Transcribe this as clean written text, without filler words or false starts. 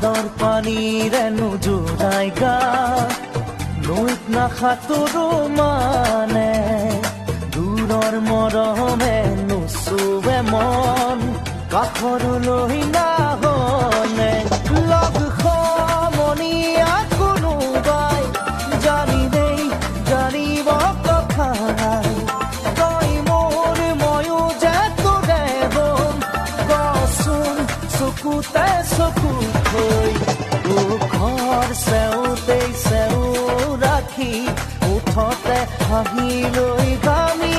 খালৰ পানীৰে নোজোৰাই গা নৈত নাসাঁতোৰো মানে দূৰৰ মৰমে নুচুৱে মন কাষৰলৈ নাহনে লগ সমনীয়া কোনোবাই জানিলেই জানিব কথা তই মোৰ ময়ো যে তোৰে হম কচোন চকুতে চকু থৈ ঘৰ চেউতেই চেউ ৰাখি মুঠতে হাঁহি লৈ আমি